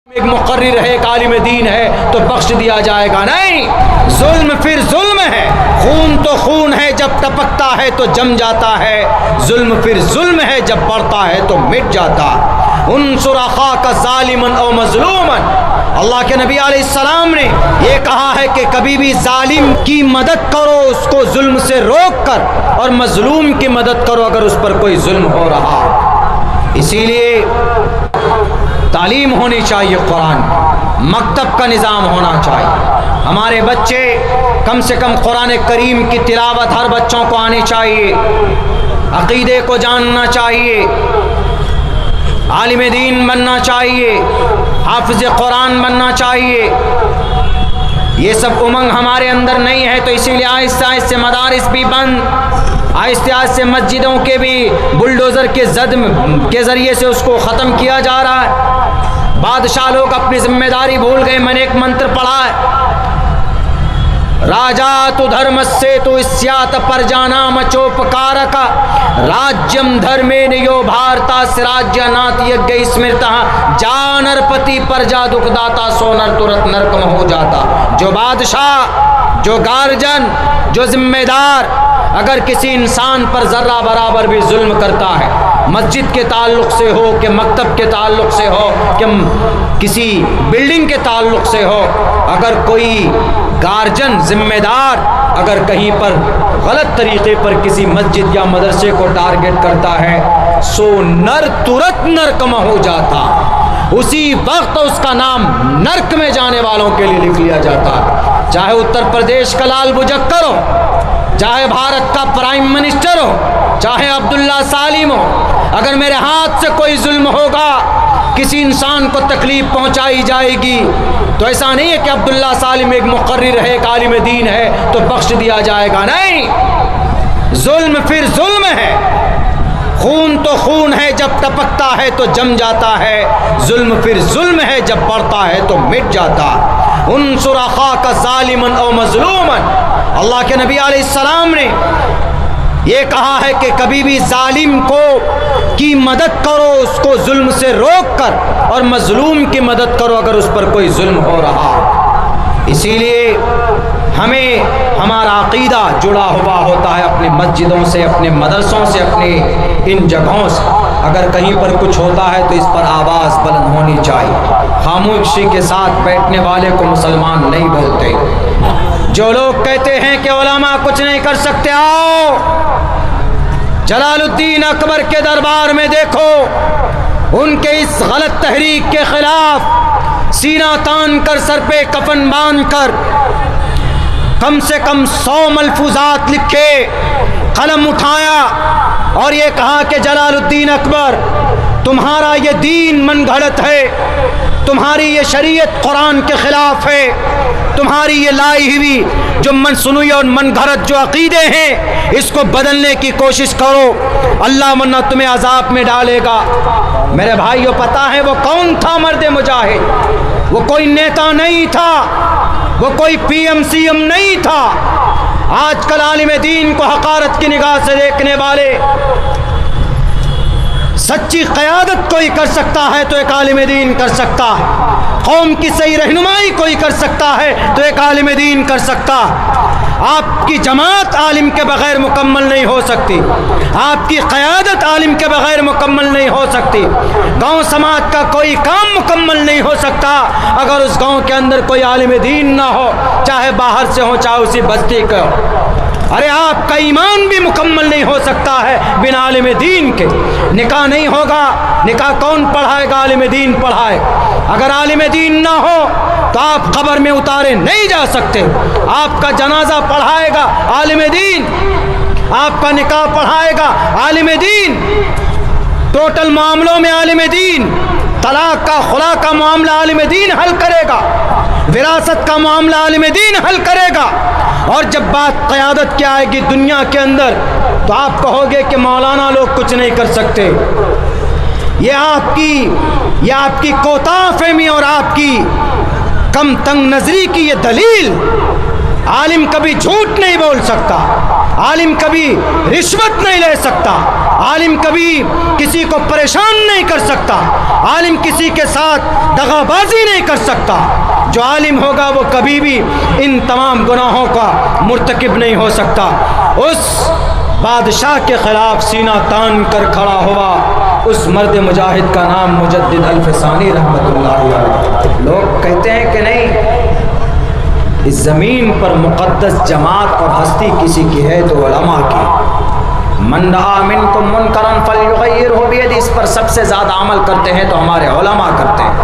एक मुकर्रिर है, एक आलिम दीन है तो बख्श दिया जाएगा। नहीं, जुल्म फिर जुल्म है। खून तो खून है, जब टपकता है तो जम जाता है। जुल्म फिर जुल्म है, जब बढ़ता है तो मिट जाता। उन्सुर अखाका ज़ालिमन औ मज़लूमन। अल्लाह के नबी अलैहिस्सलाम ने ये कहा है कि कभी भी जालिम की मदद करो, उसको जुल्म से रोक कर, और मजलूम की मदद करो अगर उस पर कोई जुल्म हो रहा। इसीलिए तालीम होनी चाहिए, कुरान मकतब का निज़ाम होना चाहिए। हमारे बच्चे कम से कम कुरान करीम की तिलावत हर बच्चों को आनी चाहिए, अक़ीदे को जानना चाहिए, आलिम दीन बनना चाहिए, हाफिज़ कुरान बनना चाहिए। ये सब उमंग हमारे अंदर नहीं है, तो इसीलिए आहिस्ते आहिस्ते मदारिस भी बंद, आहिस्ते आहिस्ते मस्जिदों के भी बुलडोज़र के जद के ज़रिए से उसको ख़त्म किया जा रहा है। बादशाह लोग अपनी जिम्मेदारी भूल गए। मैंने एक मंत्र पढ़ा है, राजा तु धर्म से तो स्यात पर जाना मचोपकारक राज्यम धर्मेन यो भारता राज्य नाथ यज्ञ स्मृता जानरपति प्रजा दुखदाता सोनर तुरंत नरकम हो जाता। जो बादशाह, जो गार्जन, जो जिम्मेदार अगर किसी इंसान पर ज़र्रा बराबर भी जुल्म करता है, मस्जिद के ताल्लुक़ से हो, कि मकतब के ताल्लुक़ से हो, कि किसी बिल्डिंग के ताल्लुक़ से हो, अगर कोई गार्जन जिम्मेदार अगर कहीं पर गलत तरीक़े पर किसी मस्जिद या मदरसे को टारगेट करता है, सो नर तुरंत नरकम हो जाता। उसी वक्त उसका नाम नर्क में जाने वालों के लिए लिख लिया जाता। चाहे उत्तर प्रदेश का लाल बुजक्कर हो, चाहे भारत का प्राइम मिनिस्टर हो, चाहे अब्दुल्ला सालिम हो, अगर मेरे हाथ से कोई जुल्म होगा, किसी इंसान को तकलीफ पहुंचाई जाएगी, तो ऐसा नहीं है कि अब्दुल्ला सालिम एक मुकर्रिर है, एक आलिम दीन है तो बख्श दिया जाएगा। नहीं, जुल्म फिर जुल्म है। खून तो खून है, जब टपकता है तो जम जाता है। जुल्म फिर जुल्म है, जब बढ़ता है तो मिट जाता। उन्सुर अखाका ज़ालिमन औ मज़लूमन। अल्लाह के नबी अलैहिस्सलाम ने ये कहा है कि कभी भी जालिम को की मदद करो, उसको जुल्म से रोक कर, और मजलूम की मदद करो अगर उस पर कोई जुल्म हो रहा। इसीलिए हमें हमारा अक़ीदा जुड़ा हुआ होता है अपनी मस्जिदों से, अपने मदरसों से, अपने इन जगहों से। अगर कहीं पर कुछ होता है तो इस पर आवाज़ बुलंद होनी चाहिए। खामोशी के साथ बैठने वाले को मुसलमान नहीं बोलते। जो लोग कहते हैं कि उलमा कुछ नहीं कर सकते, आओ जलालुद्दीन अकबर के दरबार में देखो, उनके इस गलत तहरीक के खिलाफ सीना तान कर, सर पे कफन बांध कर, कम से कम 100 मलफूजात लिखे, कलम उठाया और ये कहा कि जलालुद्दीन अकबर, तुम्हारा ये दीन मनगढ़ंत है, तुम्हारी ये शरीयत कुरान के ख़िलाफ़ है, तुम्हारी ये लाई हुई जो मनसुनी और मनगढ़ंत जो अक़ीदे हैं, इसको बदलने की कोशिश करो, अल्लाह वरना तुम्हें अज़ाब में डालेगा। मेरे भाइयों, पता है वो कौन था मर्द मुजाहिद? वो कोई नेता नहीं था, वो कोई पीएम-सीएम नहीं था। आजकल आलिम दीन को हक़ारत की निगाह से देखने वाले, सच्ची क़यादत कोई कर सकता है तो एक आलिम दीन कर सकता है, कौम की सही रहनुमाई कोई कर सकता है तो एक आलिम दीन कर सकता। आपकी जमात आलिम के बग़ैर मुकम्मल नहीं हो सकती, आपकी क़यादत आलिम के बग़ैर मुकम्मल नहीं हो सकती। गांव समाज का कोई काम मुकम्मल नहीं हो सकता अगर उस गांव के अंदर कोई आलिम दीन ना हो, चाहे बाहर से हो, चाहे उसी बस्ती का हो। अरे आपका ईमान भी मुकम्मल नहीं हो सकता है बिना आलिम दीन के। निकाह नहीं होगा, निकाह कौन पढ़ाएगा? आलिम दीन पढ़ाए। अगर आलिम दीन ना हो तो आप कब्र में उतारे नहीं जा सकते। आपका जनाजा पढ़ाएगा आलिम दीन, आपका निकाह पढ़ाएगा आलिम दीन, टोटल मामलों में आलिम दीन, तलाक का खुला का मामला आलिम दीन हल करेगा, विरासत का मामला आलिम दीन हल करेगा। और जब बात क़यादत की आएगी दुनिया के अंदर, तो आप कहोगे कि मौलाना लोग कुछ नहीं कर सकते। ये आपकी कोताह फहमी और आपकी कम तंग नजरी की ये दलील। आलिम कभी झूठ नहीं बोल सकता, आलिम कभी रिश्वत नहीं ले सकता, आलिम कभी किसी को परेशान नहीं कर सकता, आलिम किसी के साथ दगाबाजी नहीं कर सकता। जो आलिम होगा वो कभी भी इन तमाम गुनाहों का मुर्तकिब नहीं हो सकता। उस बादशाह के ख़िलाफ़ सीना तान कर खड़ा हुआ उस मर्द मुजाहिद का नाम मुजद्दिद अल-फ़सानी रहमतुल्लाह अलैह। लोग कहते हैं कि नहीं, इस ज़मीन पर मुक़द्दस जमात और हस्ती किसी की है तो उलमा की। मन रआ मिनकुम मुनकरन फलयुग़य्यिरहु बियदिही, इस पर सबसे ज़्यादा अमल करते हैं तो हमारे उलमा करते हैं।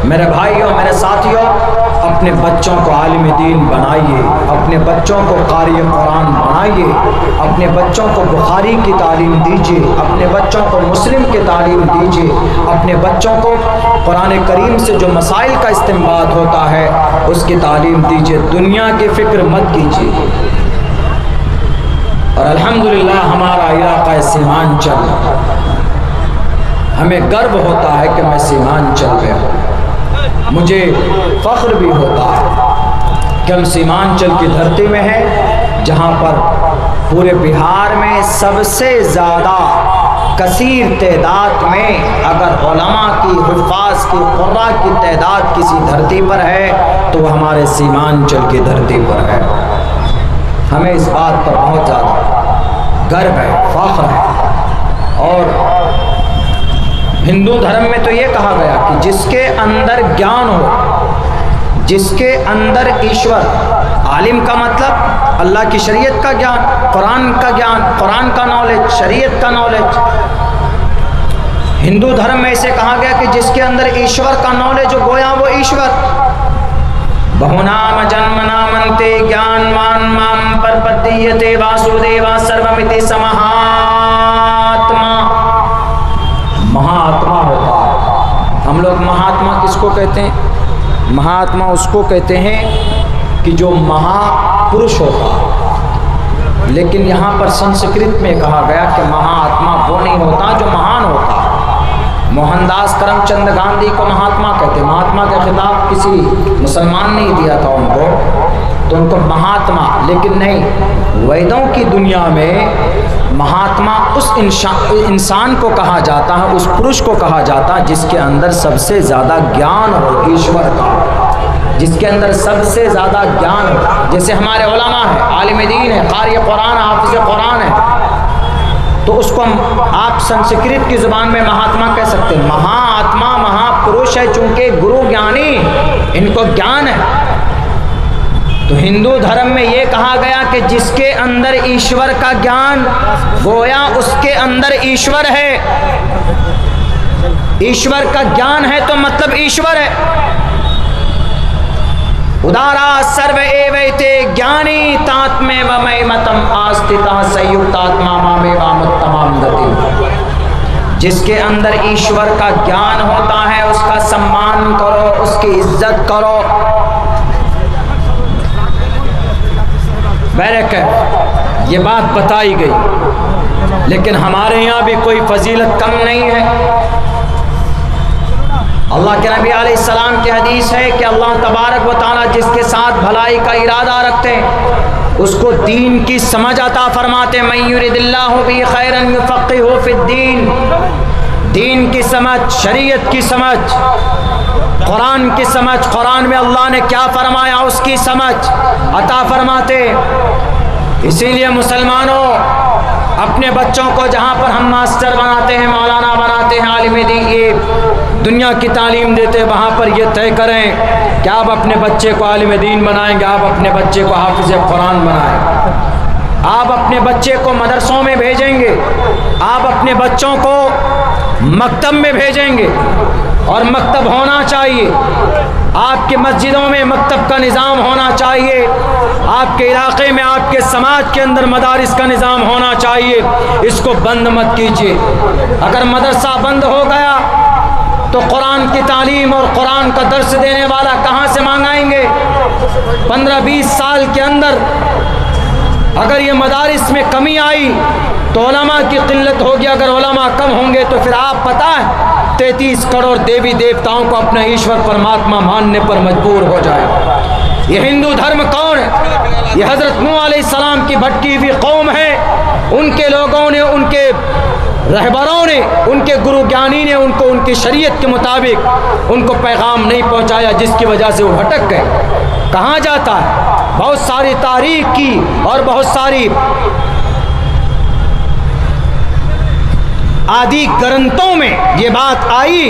मेरे भाइयों, मेरे साथियों, अपने बच्चों को आलिम दीन बनाइए, अपने बच्चों को कारी कुरान बनाइए, अपने बच्चों को बुखारी की तालीम दीजिए, अपने बच्चों को मुस्लिम की तालीम दीजिए, अपने बच्चों को कुरान करीम से जो मसाइल का इस्तिंबात होता है उसकी तालीम दीजिए। दुनिया की फ़िक्र मत कीजिए। और अल्हम्दुलिल्लाह हमारा इलाका सीमांचल, हमें गर्व होता है कि मैं सीमांचल में हूँ। मुझे फ़ख्र भी होता है कि हम सीमांचल की धरती में हैं, जहाँ पर पूरे बिहार में सबसे ज़्यादा कसीर तादाद में अगर उलमा की, हुफ़ाज़ की, क़ुर्रा की तादाद किसी धरती पर है तो वह हमारे सीमांचल की धरती पर है। हमें इस बात पर बहुत ज़्यादा गर्व है, फ़ख्र है। और हिंदू धर्म में तो ये कहा गया कि जिसके अंदर ज्ञान हो, जिसके अंदर ईश्वर, आलिम का मतलब अल्लाह की शरीयत का ज्ञान, कुरान का ज्ञान, कुरान का नॉलेज, शरीयत का नॉलेज। हिंदू धर्म में इसे कहा गया कि जिसके अंदर ईश्वर का नॉलेज हो, गोया वो ईश्वर। बहुनाम जन्मनामन्ते ज्ञानवान माम प्रपद्यते वासुदेवा सर्वमिति समहात्मा। महात्मा होता है। हम लोग महात्मा किसको कहते हैं? महात्मा उसको कहते हैं कि जो महापुरुष होता है। लेकिन यहाँ पर संस्कृत में कहा गया कि महात्मा वो नहीं होता जो महान होता है। मोहनदास करमचंद गांधी को महात्मा कहते हैं। महात्मा का खिताब किसी मुसलमान ने दिया था उनको, तो उनको महात्मा। लेकिन नहीं, वेदों की दुनिया में महात्मा उस इंसान को कहा जाता है, उस पुरुष को कहा जाता है जिसके अंदर सबसे ज़्यादा ज्ञान हो ईश्वर का, जिसके अंदर सबसे ज़्यादा ज्ञान हो। जैसे हमारे उलमा है, आलिम दीन है, कारी कुरान, हाफिज़ कुरान है, तो उसको आप संस्कृत की ज़ुबान में महात्मा कह सकते हैं। महात्मा महापुरुष है, चूँकि गुरु ज्ञानी, इनको ज्ञान है। तो हिंदू धर्म में ये कहा गया कि जिसके अंदर ईश्वर का ज्ञान, गोया उसके अंदर ईश्वर है। ईश्वर का ज्ञान है तो मतलब ईश्वर है। उदारा सर्व एवैते ज्ञानी तात्मे वमैमतम आस्थिता संयुक्तात्मा मामे वामुत्तमाम गति। जिसके अंदर ईश्वर का ज्ञान होता है उसका सम्मान करो, उसकी इज्जत करो। बैरक ये बात बताई गई, लेकिन हमारे यहाँ भी कोई फजीलत कम नहीं है। अल्लाह के नबी अलैहिस्सलाम की हदीस है कि अल्लाह तबारक व तआला जिसके साथ भलाई का इरादा रखते हैं उसको दीन की समझ अता फरमाते। मन युरिदिल्लाहु बिही खैरन युफ़क़्क़िहु फ़िद्दीन। दीन की समझ, शरीयत की समझ, कुरान की समझ, कुरान में अल्लाह ने क्या फरमाया उसकी समझ अता फरमाते। इसीलिए मुसलमानों, अपने बच्चों को जहाँ पर हम मास्टर बनाते हैं, मौलाना बनाते हैं, आलिम दीन, ये दुनिया की तालीम देते हैं, वहाँ पर ये तय करें कि आप अपने बच्चे को आलिम दीन बनाएंगे, आप अपने बच्चे को हाफिज़ कुरान बनाएं, आप अपने बच्चे को मदरसों में भेजेंगे, आप अपने बच्चों को मकतब में भेजेंगे। और मकतब होना चाहिए, आपके मस्जिदों में मकतब का निज़ाम होना चाहिए, आपके इलाके में, आपके समाज के अंदर मदारिस का निज़ाम होना चाहिए। इसको बंद मत कीजिए। अगर मदरसा बंद हो गया तो कुरान की तालीम और कुरान का दर्स देने वाला कहाँ से मंगाएंगे? 15-20 साल के अंदर अगर ये मदारिस में कमी आई तो उलमा की किल्लत होगी। अगर उलमा कम होंगे तो फिर आप पता है 33 करोड़ देवी देवताओं को अपने ईश्वर परमात्मा मानने पर मजबूर हो जाए। ये हिंदू धर्म कौन है? ये हज़रत नूह अलैहिस्सलाम की भटकी हुई कौम है। उनके लोगों ने, उनके रहबरों ने, उनके गुरु ज्ञानी ने उनको उनकी शरीयत के मुताबिक उनको पैगाम नहीं पहुंचाया, जिसकी वजह से वो भटक गए। कहाँ जाता है? बहुत सारी तारीख की और बहुत सारी आदि ग्रंथों में ये बात आई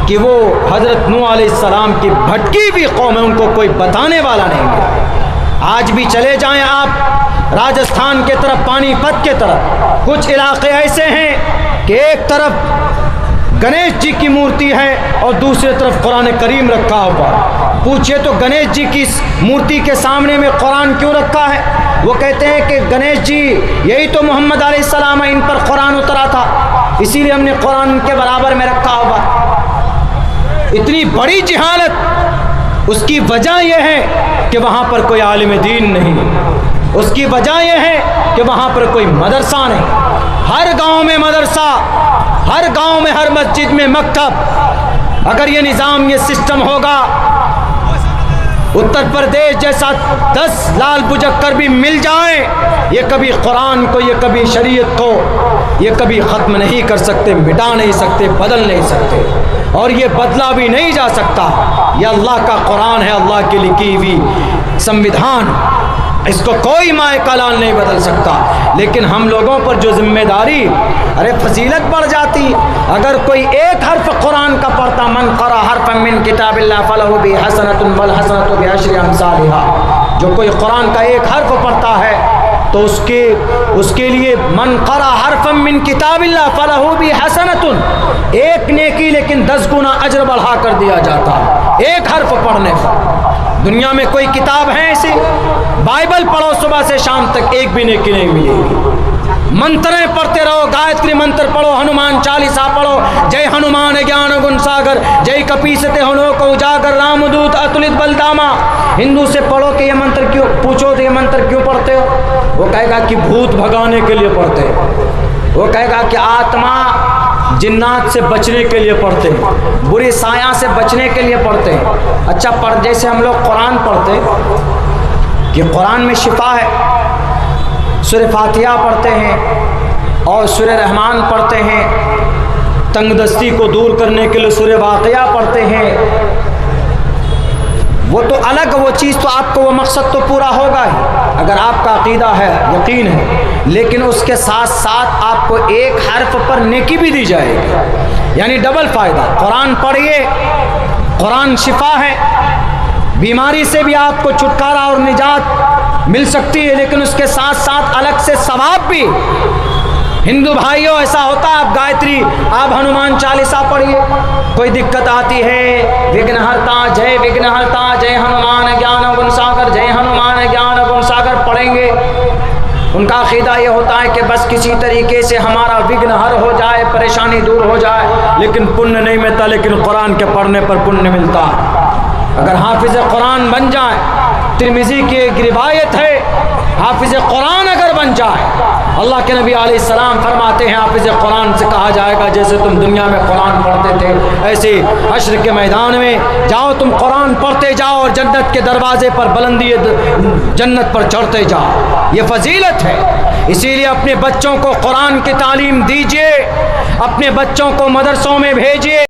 कि वो हज़रत नूह अलैहिस्सलाम की भटकी हुई कौम है, उनको कोई बताने वाला नहीं मिला। आज भी चले जाएं आप राजस्थान के तरफ, पानीपत के तरफ, कुछ इलाके ऐसे हैं कि एक तरफ गणेश जी की मूर्ति है और दूसरी तरफ कुरान करीम रखा हुआ। पूछिए तो गणेश जी की मूर्ति के सामने में कुरान क्यों रखा है? वो कहते हैं कि गणेश जी यही तो मोहम्मद अलैहिस्सलाम है, इन पर कुरान उतरा था, इसीलिए हमने कुरान उनके बराबर में रखा हुआ। इतनी बड़ी जहालत, उसकी वजह यह है कि वहाँ पर कोई आलिम दीन नहीं, उसकी वजह यह है कि वहाँ पर कोई मदरसा नहीं। हर गांव में मदरसा, हर गांव में, हर मस्जिद में मकतब। अगर ये निज़ाम, ये सिस्टम होगा, उत्तर प्रदेश जैसा 10 लाल बुजक्कर भी मिल जाए, ये कभी कुरान को, ये कभी शरीयत को, ये कभी ख़त्म नहीं कर सकते, मिटा नहीं सकते, बदल नहीं सकते, और ये बदला भी नहीं जा सकता। ये अल्लाह का कुरान है, अल्लाह की लिखी हुई संविधान, इसको कोई माए कलाल नहीं बदल सकता। लेकिन हम लोगों पर जो जिम्मेदारी, अरे फजीलत बढ़ जाती। अगर कोई एक हर्फ कुरान का पढ़ता, मन क़रा हर्फम मिन किताबिल्लाह फलहु बिही हसनतुन वल हसनतु बिअशरि अमसालिहा, जो कोई कुरान का एक हर्फ पढ़ता है तो उसके लिए मन क़रा हर्फम मिन किताबिल्लाह फलहु बिही हसनतुन, एक नेकी लेकिन 10 गुना अजर बढ़ा कर दिया जाता है एक हर्फ पढ़ने पर। दुनिया में कोई किताब है ऐसी? बाइबल पढ़ो सुबह से शाम तक, एक भी नेकी नहीं मिलेगी। मंत्रें पढ़ते रहो, गायत्री मंत्र पढ़ो, हनुमान चालीसा पढ़ो, जय हनुमान ज्ञान गुण सागर, जय कपीसते हनो को उजागर, रामदूत अतुलित बलदामा। हिंदू से पढ़ो कि ये मंत्र क्यों, पूछो तो ये मंत्र क्यों पढ़ते हो? वो कहेगा कि भूत भगाने के लिए पढ़ते हैं, वो कहेगा कि आत्मा जिन्नात से बचने के लिए पढ़ते हैं, बुरी साया से बचने के लिए पढ़ते हैं। अच्छा, जैसे हम लोग कुरान पढ़ते हैं कि कुरान में शिफा है, सूरह फातिहा पढ़ते हैं और सूरह रहमान पढ़ते हैं, तंगदस्ती को दूर करने के लिए सूरह वाक़िया पढ़ते हैं, वो तो अलग, वो चीज़ तो आपको, वो मकसद तो पूरा होगा ही अगर आपका अकीदा है, यकीन है। लेकिन उसके साथ साथ आपको एक हर्फ पर नेकी भी दी जाएगी, यानी डबल फ़ायदा। कुरान पढ़िए, कुरान शिफा है, बीमारी से भी आपको छुटकारा और निजात मिल सकती है, लेकिन उसके साथ साथ अलग से सवाब भी। हिंदू भाइयों, ऐसा होता है, आप गायत्री, आप हनुमान चालीसा पढ़िए, कोई दिक्कत आती है, विघ्नहर्ता जय विघ्नहर्ता, जय हनुमान ज्ञान गुण सागर, जय हनुमान ज्ञान गुण सागर पढ़ेंगे। उनका अकीदा ये होता है कि बस किसी तरीके से हमारा विघ्न हर हो जाए, परेशानी दूर हो जाए, लेकिन पुण्य नहीं मिलता। लेकिन कुरान के पढ़ने पर पुण्य मिलता। अगर हाफिज कुरान बन जाए, तिरमिज़ी की एक रिवायत है, हाफिज कुरान अगर बन जाए, अल्लाह के नबी अलैहिस्सलाम फरमाते हैं, हाफिज कुरान से कहा जाएगा जैसे तुम दुनिया में कुरान पढ़ते थे, ऐसे हश्र के मैदान में जाओ, तुम कुरान पढ़ते जाओ और जन्नत के दरवाजे पर, बुलंदी जन्नत पर चढ़ते जाओ। ये फजीलत है। इसीलिए अपने बच्चों को कुरान की तालीम दीजिए, अपने बच्चों को मदरसों में भेजिए।